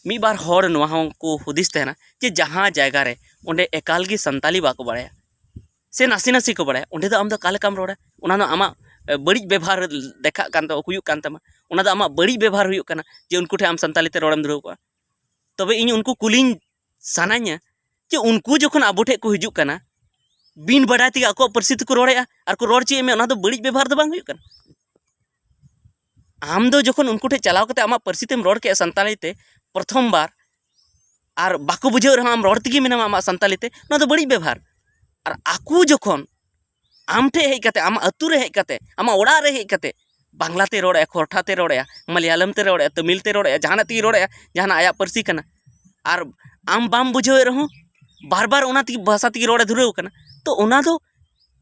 मी बार हर नोआ हों को हुदिस तहना जे जहाँ जगह रे ओंडे एकाल गी संताली बाको बाड़ाया से नासी नासी को बाड़ाया ओंडे दो आम दो काले काम रोड़ा ओना दो आमा बड़ी व्यवहार देखा कान तो हुयुक कान तमा ओना दो आमा बड़ी व्यवहार हुयुक काना जे उनको ठे आम संताली ते रोड़म दुराव को तबे इन उनको कुलिंग सानान्या जे उनको जखन आबो ठे को हिजुक काना बिन बड़ा ती आको परसी को रोड़ेया और को रोड़ चे में ओना दो बड़ी व्यवहार दो बांग हुयुक काना आम दो जखन उनको ठे चलाव कते आमा परसी तेम रोड़ के संताली ते प्रथम बार और बाको बुझे रहा आम रोड़ तेगी मेना आमा संताली ते ओना दो बड़ी व्यवहार और आकू जखन आम ठे हेज कते आमा अतु रे हेज कते आमा ओड़ा रे हेज कते बांग्ला ते रोड़े खोरठा ते रोड़े मलयालम ते रोड़े तमिल ते रोड़े जहाना ती रोड़े जहाना आया परसी कना और आम बाम बुझे रहो बार बार ओना ती भाषा ती रोड़े धुरेव कना तो ओना दो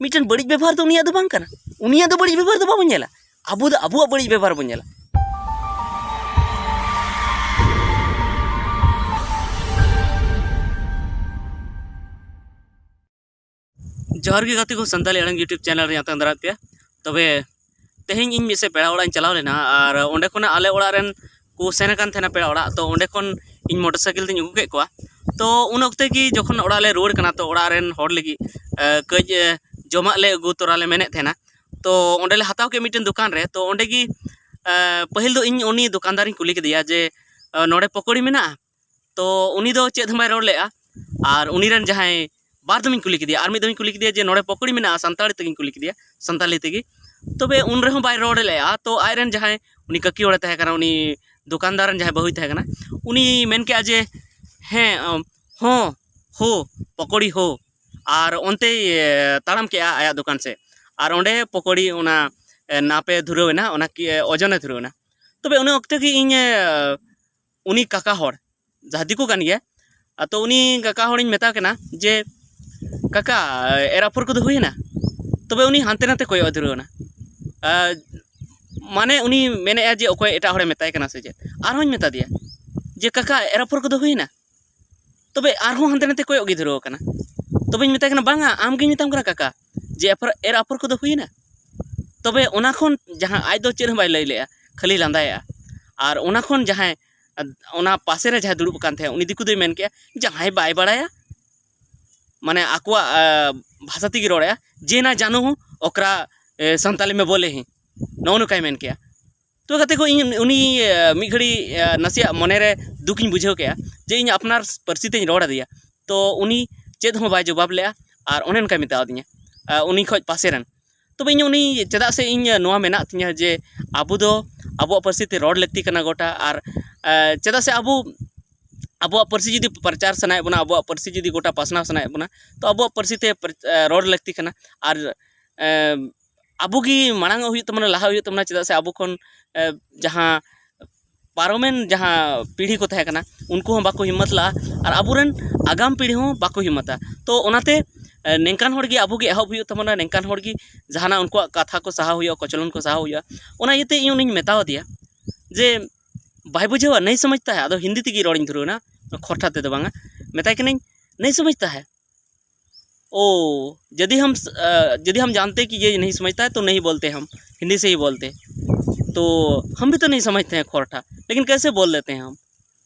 मिटन बड़ी व्यवहार तो उनिया दो बांग कना उनिया दो बड़ी व्यवहार दो बाबो नेला आबो दो आबो बड़ी व्यवहार बो नेला जोहर के गाते को संताली अड़ंग यूट्यूब चैनल रे आते अंदरात पे तबे तेहें इन मिसे पेड़ा ओड़ा चलाव लेना और ओंडे खन आले ओड़ा रेन को सेन कान थेना पेड़ा ओड़ा तो ओंडे खन इन मोटरसाइकिल तें उगु के कोआ तो उन वक्ते की जखन ओड़ा ले रुआड़ कना तो ओड़ा रेन होड़ लगी कज जमा ले अगु तोरा ले मेने थेना तो ओंडे ले हताव के मिटन दुकान रे तो ओंडे की पहिल दो इन उनी दुकानदार इन कुली केदिया जे नोडे पकोड़ी मेना तो उनी दो चेद हमाय रोड़ लेआ और उनी रेन जहां बार दमिन कुली केदिया और मिद दमिन कुली केदिया जे नोडे पकोड़ी मेना संताली तेगिन कुली केदिया संताली तेगी तबे उन रेहो बाय रोड़ लेआ तो आयरन जहां उनी ककी ओड़े तहे कना उनी दुकानदार जहां बहुई तहे कना उनी मेन के जे हें हो हो पकोड़ी हो और ओनते ताड़ाम के आया दुकान से और ओंडे पकोड़ी ओना नापे धुरवेना ओना की ओजने धुरवेना तबे उन वक्त की इन उनी काका होड़ जहां दिको कान गया तो उनी काका होड़ मेता कना जे काका एराफर को हुईना तबे उनी हानते नाते कोय धुरवेना माने उनी मेने जे ओकोय एटा होड़े मेताय कना से जे आरहों मेता दिया जे काका एराफर को हुईना तबे आरहों हानते नाते कोय ओगी धुरव कना तबे मेताय कना बांगा आम गे मेताम कना काका जे एराफर को हुईना तबे ओना खन जहां आज दो चेर बाय लई लेया खाली लांदाया और ओना खन जहां ओना पासे रे जहां दुड़ुब कान थे उनी दिकु दो मेन के जहां बाय बाड़ाया माने आकुआ भाषा तेगी रोड़या जे ना जानो हो ओकरा संताली में बोले ही नौनु काय मेन किया तो कते को उनी मी घड़ी नसिया मने रे दुखिन बुझेव के जे इन अपनार परसी तें रोड़ दिया तो उनी चेद हो बाय जवाब लेया और ओनेन काय मेता दिया उनी खoj पासे रन तो इन उनी चेदा से इन नोआ मेना तिया जे आबो दो आबो परसी ते रोड़ लगती कना गोटा और चेदा से आबो आबो परसी जुदी प्रचार सनाय बना आबो परसी जुदी गोटा पासना सनाय बना तो आबो परसी ते रोड़ लगती कना और आबो की मांग हुई तमना लाहा हुई तमना चेदा से आबो खन जहां पारोमेन जहां पीढ़ी को तहे कना उनको हम बाको हिम्मत ला और आबोरेन आगाम पीढ़ी हो बाको हिम्मता तो ओनाते नेंकान होड़ गी आबो गी एहब हुई तमना नेंकान होड़ गी जहाना उनको कथा को सहा हुई कचलन को सहा हुई ओना इते इन उनी मेताव दिया जे बाय बुझेवा नहीं समझता है अदो हिंदी तेगी रोड़िन धुरो ना खोरठा ते दो बांगा मेताय कने नहीं समझता है ओ यदि हम जानते कि ये नहीं समझता है तो नहीं बोलते हम हिंदी से ही बोलते तो हम भी तो नहीं समझते हैं खोरठा लेकिन कैसे बोल लेते हैं हम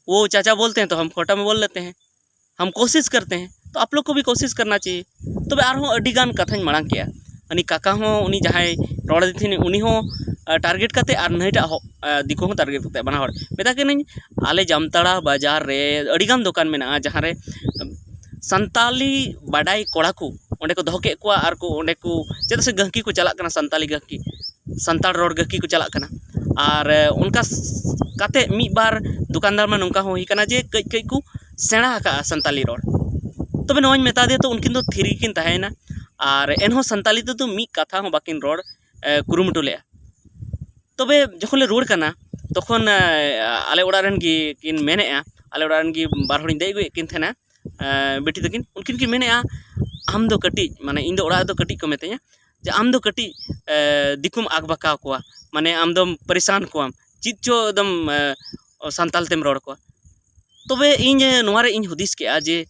वो चाचा बोलते हैं तो हम खोरठा में बोल लेते हैं हम कोशिश करते हैं तो आप लोग को भी कोशिश करना चाहिए तो आरहों अडिगान कथाñ मांग किया उनी काका हो उनी जहां रोड़ थी उनी हो टारगेट करते और नईटा दिको हो टारगेट करते बना हड़ मेता के आले जामताड़ा बाजार रे अडिगान दुकान मेना जहां रे संताली बाडाई कोड़ा को ओंडे को दोह के कोआ और को ओंडे को चेदा से गहकी को चला कना संताली गहकी संताल रोड गहकी को चला कना और उनका काते मी बार दुकानदार में नौका हो ही कना जे कई कई को सेणा का संताली रोड तबे नोñ मेता दे तो उनकिन दो थिरी किन तहेना और एनहो संताली तो मी कथा हो बाकिन रोड कुरुमुटु लेया तबे जखन ले रुआड़ कना तखन आले ओड़ा रेन गी किन मेनेआ आले ओड़ा रेन गी बार होड़िन दे गए किन थेना बेटी तकिन उनकिन की मेनेआ आम दो कटी माने इन दो ओड़ा दो कटी को मेतेया जे आम दो कटी दिकुम आग बका कोआ माने आम दो परेशान कोआम चित चो एकदम संताल तेम रोड़ कोआ तबे इन नोआ रे इन हुदिस के जे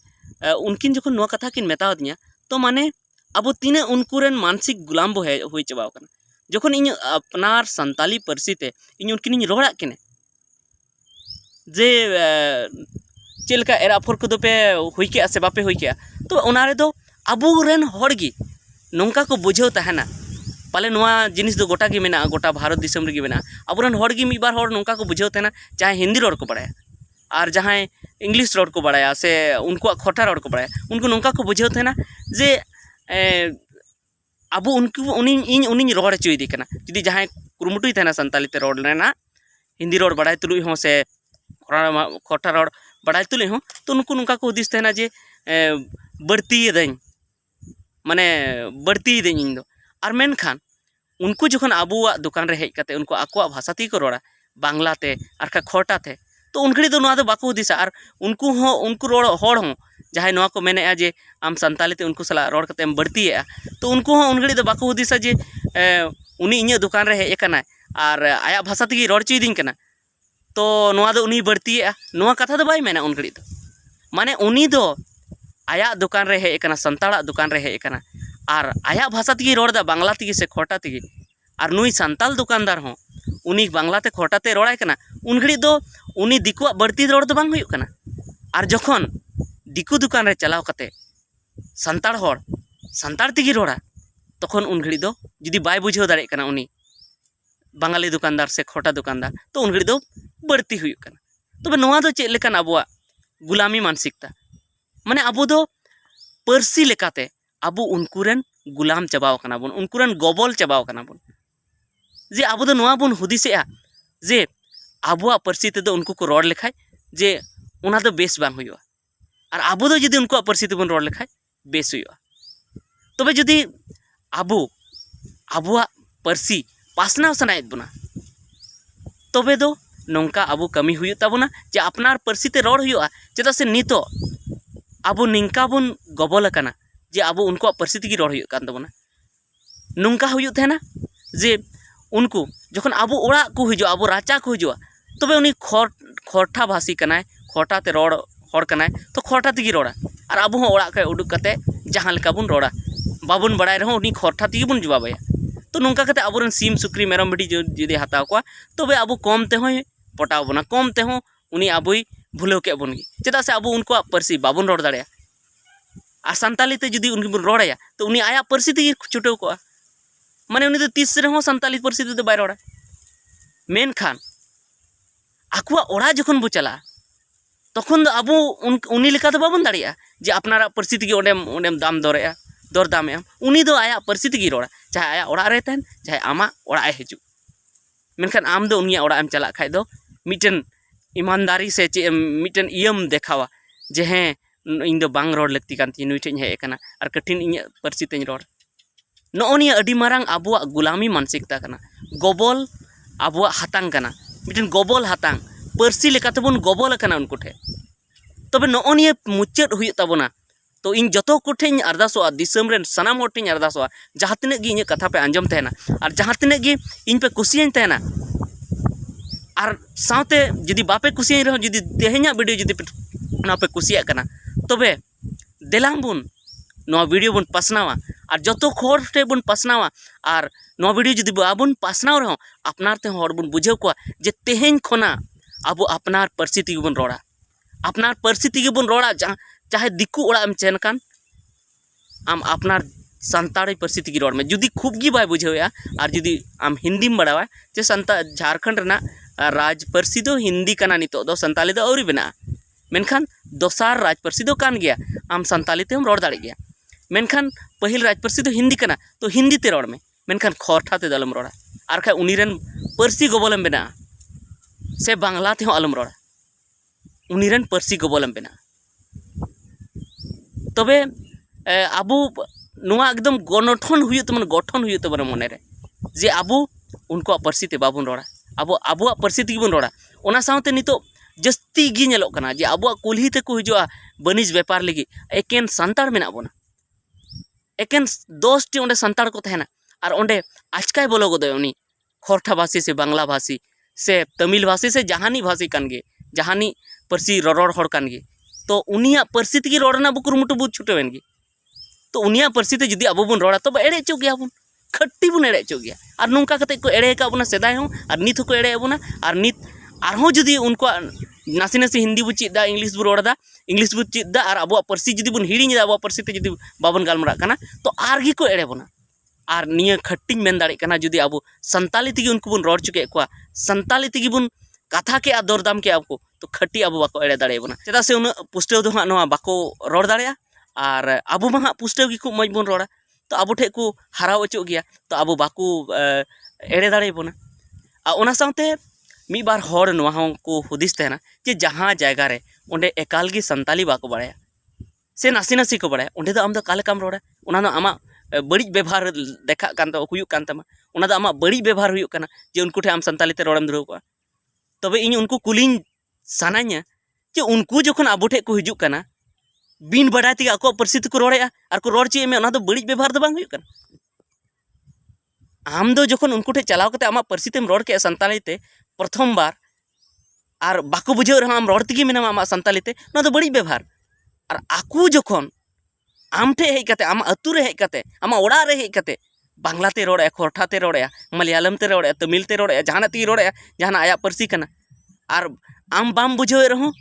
उनकिन जखन नोआ कथा किन मेता दिया तो माने अब तीना उनकुरेन मानसिक गुलाम बो हुई चबाव कना जखन इन अपनार संताली परसी ते इन उनकिन रोड़ा किने जे चेक लेका एर आफर को पे हुई के से बापे हुई के तो उना रे दो अबुरेन हड़गी नौका को बुझाव तहना पाले नोआ जिनिस दो गोटा गे मेना गोटा भारत दिसम रे गे मेना अबुरेन हड़गी मिद बार हड़ नौका को बुझाव तहना चाहे हिंदी रोड को बड़ाया और जहाँ इंग्लिश रोड को बड़ाया से उनको खोटा रोड को बड़ाया उनको नौका को बुझाव तहना जे अब उनको उनी रोड चुदी कना जुदी जहाँ कुरुमुटुई तहना संताली ते रोड लेना हिंदी रोड बड़ाई तुलुई हो से खोटा रोड बड़ाई तुलुई हो तो उनको नौका को हुदिस तहना जे बढ़ती दई माने बढ़ती दई इन दो और मेनखान उनको जखन अबुआ दुकान रे हेज कते उनको आकोआ भाषा ती को रोड़ा बांग्लाते और खा खोटा थे तो उनकड़ी दो नोआ दो बाको हुदिसा और उनको रोड़ हड़ हो जहाँ नोआ को मेने जे आम संताली ते उनको सला रोड़ कते बढ़ती तो उनको उनकड़ी दो बाको हुदिसा जे उनी इᱧ दुकान रे हेज कना और आया भाषा तेगी रोड़ चुईदिन कना तो नोआ दो उनी बढ़ती नोआ कथा दो बाय मेना उनकड़ी दो माने उनी दो आया दुकान रे हेज कना संताड़ा दुकान रे हेज कना और आया भाषा तेगी रोड़ा बांग्ला तेगी से खोटा तेगी और नुई संताल दुकानदार हो उनी बांग्लाते खोटाते रोड़ाय कना उनघड़ी दो उनी दिकुआ बढ़ती रोड़ दो बांग हुयुग कना और जखन दिकु दुकान रे चलाव कते संताड़ होड़ संताड़ तेगी रोड़ा तखन उनघड़ी दो जुदी बाय बुझाव दाड़े कना उनी बांगाली दुकानदार से खोटा दुकानदार तो उनघड़ी दो बढ़ती हुयुग कना तबे नोआ दो चेक लेकान अबुआ गुलामी मानसिकता माने अबु दो पर्सी लेकाते अबु उनकुरेन गुलाम चाबाव कना बन उनकुरेन गबल चाबाव कना बन जे अबु दो नोआ बन हुदिसेआ जे अबुआ पर्सी ते दो उनको को रोड लेखाय जे उना दो बेस बांग हुयुआ और अबु दो जदि उनको पर्सी ते बन रोड लेखाय बेस हुयुआ तबे जदि अबु अबुआ पर्सी पासनाव सनायत बना तबे दो नौका अबु कमी हुयुग ताबुना जे अपनार पर्सी ते रोड हुयुआ चेदा से नितो अबु निंका बन गबल कना जे अब उनको पर्सी तेगी रोड़ हुयुग कान ताबोना नौका हुयुग तहना जे उनको जखन अब ओड़ा को हिजुआ अब राचा को हिजुआ तबे उनी खोटा भाषी कनाय खोटा ते रोड़ हड़ कनाय तो खोटा तेगी रोड़ा और अब हो ओड़ा खय उडुक कते जहाँ लेका बन रोड़ा बाबुन बड़ाय रहो उनी खोटा तेगी बन जवाबाया तो नौका कते अबुरेन सीम सुक्री मेरम बिटी जुदी हताव कोआ तबे अब कम ते होय पटाव बना कम ते हो उनी अबुई भुलेव के बन गी चेदा से अब उनको पर्सी बाबुन रोड़ दाड़ेया और संताली ते जुदी उनकी बन रोड़ाया तो उनी आया पर्सी तेगी छुटेव कोआ माने उनी तो तीस रहो संताली पर्सी ते बाय रोड़ा मेनखान आकुआ ओड़ा जखन बो चला तखन दो अब उनी लेका दो बाबन दाड़ेया जे अपनारा पर्सी तेगी ओंडेम दाम दरेया दर दामेम उनी दो आया पर्सी तेगी रोड़ा चाहे आया ओड़ा रे तहन चाहे आमा ओड़ा हिजुग मेनखान आम दो उनिया ओड़ा एम चला खाय दो मिटन ईमानदारी से चे मिटन इयम देखावा जे हें इन दो बांग रोड लगती कान ती नुई ठेन हेज कना और कठिन इन पर्सी तेज रोड नोनिया अडी मारांग अबुआ गुलामी मानसिकता कना गबल अबुआ हातांग कना मिटन गबल हातांग पर्सी लेकाते बन गबल कना उनको ठे तबे नोनिया मुचाद हुयुग ताबोना तो इन जतो को ठेन अरदासोआ दिसम रेन सनाम हर ठेन अरदासोआ जहाँ तिनाग गे इन कथा पे आंजम तहना और जहाँ तिनाग गे इन पे कुसियां तहना और सावते जुदी बापे कुसियां रहो जुदी तेहेኛ वीडियो जुदी पे कुसिया कना तबे देलांग बुन नो वीडियो बन पासनावा और जतो खोर ठे बन पासनावा और नो वीडियो जुदी बाबन पासनाव रहो अपनार ते हर बन बुझेव कोआ जे तेहेñ खोना अब अपनार पर्सी तेगी बन रोड़ा अपनार पर्सी तेगी बन रोड़ा चाहे दिकु ओड़ा एम चेन कान आम अपनार संताड़ी पर्सी तेगी रोड़ में जुदी खूब गी बाय बुझेवया और जुदी आम हिंदी में बड़ावा जे संता झारखंड रेना राज पर्सी दो हिंदी कना नितो दो संताली दो औरी बना मेनखान दोसार राज पर्सी दो कान गया आम संताली ते हम रोड़ दाड़े गया मेनखान पहिल राज पर्सी दो हिंदी कना तो हिंदी ते रोड़ में मेनखान खोरठा ते दलम रोड़ा और खा उनीरेन पर्सी गबलम बना से बांग्ला ते अलम रोड़ा उनीरेन पर्सी गबलम बना तबे अबु नुआ एकदम गठन हुयुग तबन गठन हुयुग तबन मने रे जे अबु उनको पर्सी ते बाबुन रोड़ा अब अबुआ पर्सी तेगी बन रोड़ा ओना सावते नितो जस्ती गी नेलोग कना जे अबुआ कुल्ही ते को हिजुआ बनिज व्यापार लगी एकेन संताड़ मेना बोना एकेन 10 टी ओंडे संताड़ को तहना और ओंडे आचकाय बोलो गदे उनी खोरठा भाषी से बांग्ला भाषी से तमिल भाषी से जहानी भाषी कान गे जहानी पर्सी रोड़ हड़ कान गे तो उनिया पर्सी तेगी रोड़ना बु कुरुमुटु बु छुटेवेन गे तो उनिया पर्सी ते जुदी अबु बन रोड़ा तब एड़े चो गया बुन खट्टी बन एड़े चो गया और नौका कते को एड़े का बुना सेदाय हो और नित को एड़े बुना और नित आरहों जुदी उनको नासी नासी हिंदी बो चेदा इंग्लिश बो रोड़ा इंग्लिश बो चेदा और अब पार्सी जुदी बन हिड़ीदा अब पार्सी ते जुदी बाबन गालमरा कना तो आरगी को एड़े बोना और निया खट्टिंग मेन दाड़े कना जुदी अब संताली तेगी उनको बन रोड़ चुके को संताली तेगी बन कथा के दरदाम के आपको तो खट्टी अब बाको एड़े दाड़े बोना चेदा से उन पुष्टव दो हाँ बाको रोड़ दाड़े और अब मा हाँ पुष्टव की खूब मज बन रोड़ा तो अब ठे को हराव अचो गया तो अब बाको एड़े दाड़े बोना और साथे मी बार हर नोहा को हुदिस तहना जे जहाँ जगह रे ओंडे एकाल गी संताली बाको बाड़ाया से नासी नासी को बाड़ाया ओंडे दो आम दो कालेकाम रोड़ा ओना दो आमा बड़ी व्यवहार देखा कान तो हुयुक कान तमा ओना दो आमा बड़ी व्यवहार हुयुक काना जे उनको ठे आम संताली ते रोड़म धुराव को तबे इन उनको कुलिंग सानान्या जे उनको जखन आबो ठे को हिजुक काना बिन बड़ाय ते आको पार्सी ते को रोड़ेया और को रोड़ चे में ओना दो बड़ी व्यवहार दो बांग हुयुक काना आम दो जखन उनको ठे चलाव कते आमा पार्सी तेम रोड़ के संताली ते प्रथम बार और बाको बुझे रहा आम रोड़ तेगी मेना आमा संताली ते ना दो बड़ी व्यवहार और आकू जखन आम ठे हेज कते आमा अतु रे हेज कते आमा ओड़ा रे हेज कते बांग्ला ते रोड़े खोरठा ते रोड़े मलयालम ते रोड़े तमिल ते रोड़े जहाना ते रोड़े जहाना आया पार्सी कना और आम बाम बुझे रहो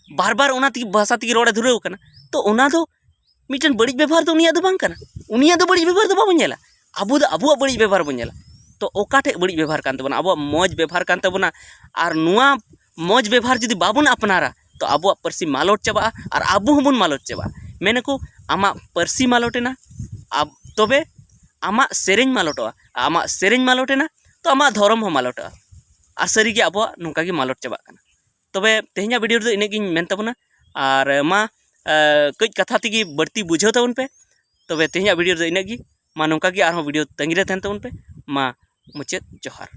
बार बार ओना तेगी भाषा तेगी रोड़े धुराव कना तो ओना दो मिटन बड़ी व्यवहार तो उनिया दो बांग कना उनिया दो बड़ी व्यवहार दो बाबन नेला अबो दो अबो बड़ी व्यवहार बन नेला तो ओकाटे बड़ी व्यवहार कान तबना अब मौज व्यवहार कान तबना और नुआ मौज व्यवहार जुदी बाबन अपनारा तो अब पार्सी मालोट चाबा और अब हबन मालोट चाबा मेने को आमा पार्सी मालोटेना अब तबे आमा सेरेंज मालोटवा आमा सेरेंज मालोटेना तो आमा धर्म हो मालोटवा और सारी के अब नोका गे मालोट चाबा काना तबे तेहना वीडियो दो इने गिन मेन तबना और मा कई कथा तेगी बढ़ती बुझाव तबन पे तबे तेहना वीडियो दो इने गी मा नोका गे आरो वीडियो तंगी रे तहन तबन पे मा मुचाद जोहार।